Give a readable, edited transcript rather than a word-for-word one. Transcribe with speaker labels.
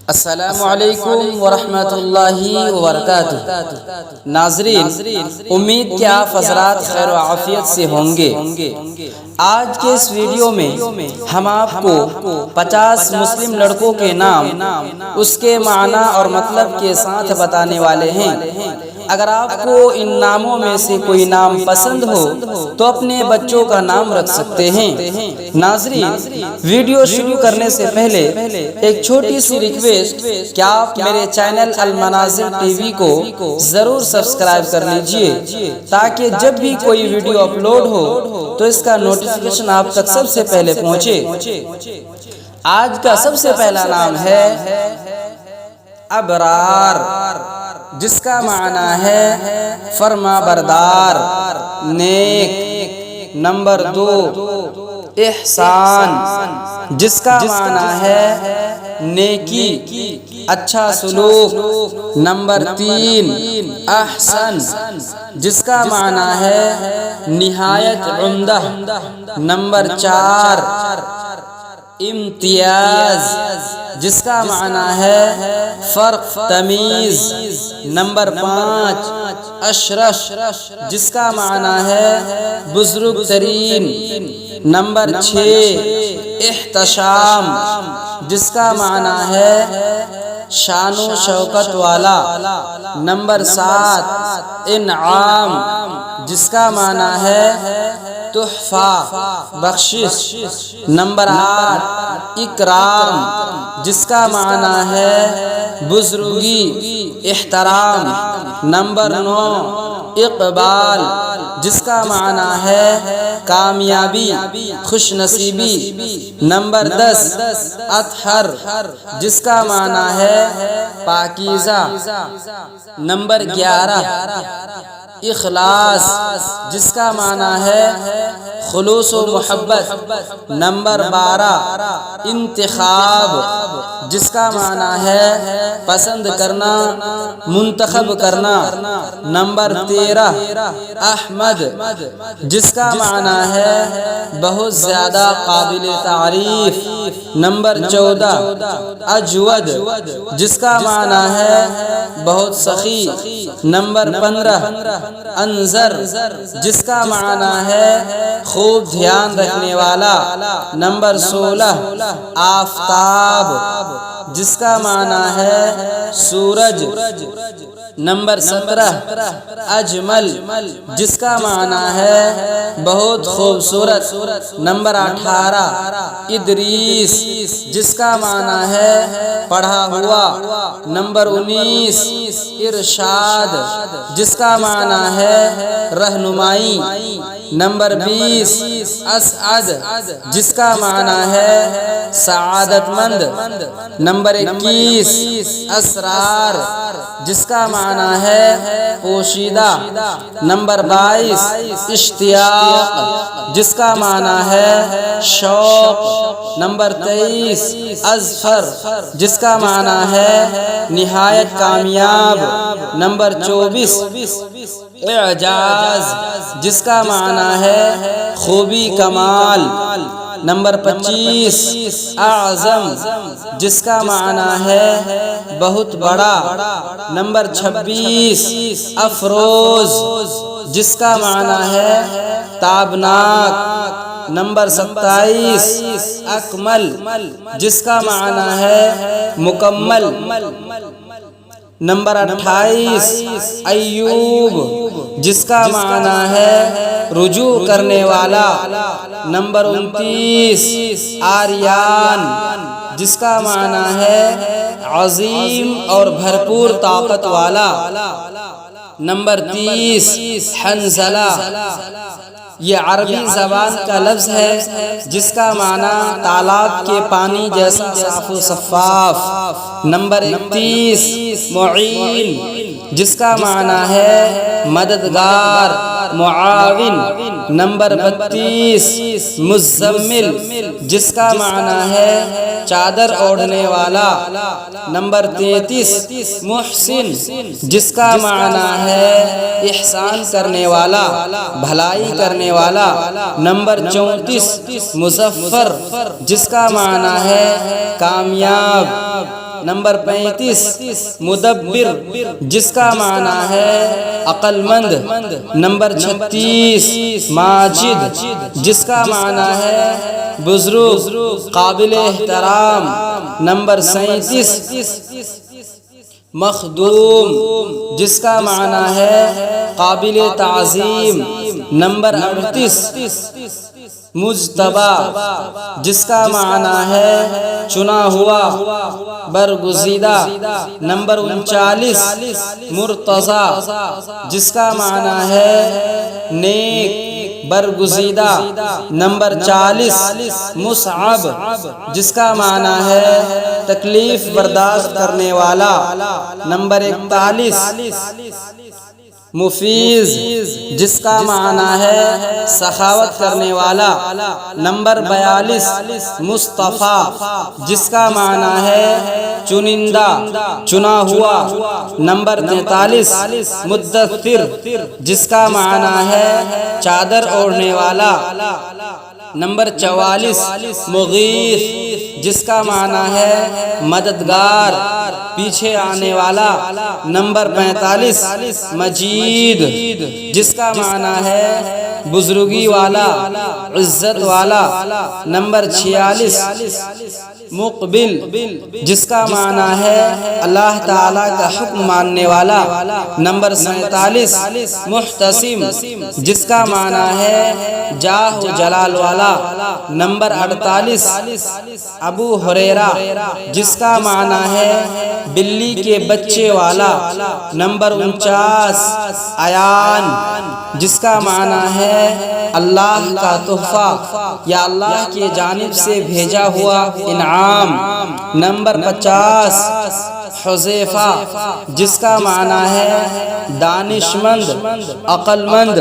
Speaker 1: السلام علیکم ورحمۃ اللہ وبرکاتہ۔ ناظرین، امید کہ آپ حضرات خیر و عافیت سے ہوں گے۔ آج کے اس ویڈیو میں ہم آپ کو 50 مسلم لڑکوں کے نام، اس کے معنی اور مطلب کے ساتھ بتانے والے ہیں۔ اگر آپ کو ان ناموں میں سے کوئی نام پسند ہو تو اپنے بچوں کا نام رکھ سکتے ہیں۔ ناظرین، ویڈیو شروع کرنے سے پہلے ایک چھوٹی سی ریکویسٹ کہ آپ میرے چینل المناظر ٹی وی کو ضرور سبسکرائب کر لیجئے تاکہ جب بھی کوئی ویڈیو اپلوڈ ہو تو اس کا نوٹیفیکیشن آپ تک سب سے پہلے پہنچے۔ آج کا سب سے پہلا نام ہے ابرار، جس کا معنی ہے فرما بردار، نیک۔ نمبر 2 احسان، جس کا معنی ہے نیکی، اچھا سلوک۔ نمبر 3 احسن، جس کا معنی ہے نہایت عمدہ۔ نمبر 4 امتیاز، جس کا معنی ہے فرق، تمیز۔ نمبر 5 اشرف، جس کا معنی ہے بزرگ ترین۔ نمبر 6 احتشام، جس کا معنی ہے شان و شوکت والا۔ نمبر 7 انعام، جس کا معنی ہے تحفہ، بخشش۔ نمبر 8 اکرام، جس کا معنی ہے بزرگی، احترام۔ نمبر 9 اقبال، جس کا معنی ہے کامیابی، خوش نصیبی۔ نمبر 10 اطہر، جس کا معنی ہے پاکیزہ۔ نمبر 11 اخلاص، جس کا معنی ہے خلوص و محبت۔ نمبر 12 انتخاب، جس کا معنی ہے پسند کرنا، منتخب کرنا۔ نمبر 13 احمد، جس کا معنی ہے بہت زیادہ قابل تعریف۔ نمبر 14 اجود، جس کا معنی ہے بہت سخی۔ نمبر 15 انظر، جس کا معنی ہے خوب دھیان رکھنے والا۔ نمبر 16 آفتاب، جس کا معنی ہے سورج۔ نمبر 17 اجمل، جس کا معنی ہے بہت خوبصورت۔ نمبر 18 ادریس، جس کا معنی ہے پڑھا ہوا۔ نمبر 19 ارشاد، جس کا معنی ہے رہنمائی۔ نمبر 20 اسعد، جس کا معنی ہے سعادت مند۔ نمبر 21 اسرار، جس کا معنی ہے پوشیدہ۔ نمبر 22 اشتیاق، جس کا معنی ہے شوق۔ نمبر 23 اظفر، جس کا معنی ہے نہایت کامیاب۔ نمبر 24 اعجاز، جس کا معنی ہے خوبی، کمال۔ نمبر 25 اعظم، جس کا معنی ہے بہت بڑا۔ نمبر 26 افروز، جس کا معنی ہے تابناک۔ نمبر 27 اکمل، جس کا معنی ہے مکمل۔ نمبر 28 ایوب، جس کا معنی ہے رجوع کرنے والا۔ نمبر 29 آریان، جس کا معنی ہے عظیم اور بھرپور طاقت والا۔ نمبر 30 حنظلہ، یہ عربی زبان کا لفظ ہے جس کا معنی تالاب کے پانی جیسا صاف و شفاف۔ نمبر 31 معین، جس کا معنی ہے مددگار، معاون۔ نمبر 32 مزمل، جس کا معنی ہے چادر اوڑھنے والا۔ نمبر 33 محسن، جس کا معنی ہے احسان کرنے والا، بھلائی کرنے والا۔ نمبر 34 مظفر، جس کا معنی ہے کامیاب۔ نمبر 35 مدبر جس کا معنی ہے عقل مند۔ نمبر 36 ماجد جس کا معنی ہے بزرگ قابل احترام۔ نمبر 37 مخدوم جس کا معنی ہے قابل تعظیم۔ نمبر 38 مجتبی جس کا معنی ہے چنا ہوا برگزیدہ۔ نمبر 39 مرتضی جس کا معنی ہے نیک برگزیدہ۔ نمبر 40 مصعب جس کا معنی ہے تکلیف برداشت کرنے والا۔ نمبر 41 مفیض جس کا معنی ہے سخاوت کرنے والا۔ نمبر 42 مصطفی جس کا معنی ہے چنندہ چنا ہوا۔ نمبر 43 مدثر جس کا معنی ہے چادر اوڑھنے والا۔ نمبر 44 مغیث جس کا معنی ہے مددگار پیچھے آنے والا۔ نمبر 45 مجید جس کا معنی ہے بزرگی والا عزت والا۔ نمبر 46 مقبل جس کا معنی ہے اللہ تعالیٰ کا حکم ماننے والا۔ نمبر 47 محتسم جس کا معنی ہے جاہ و جلال والا۔ نمبر 48 ابو ہریرہ جس کا معنی ہے بلی کے بچے والا۔ نمبر 49 ایان جس کا معنی ہے اللہ کا تحفہ یا اللہ کی جانب سے بھیجا ہوا انعام۔ نمبر 50 حذیفہ جس کا معنی ہے دانشمند عقل مند۔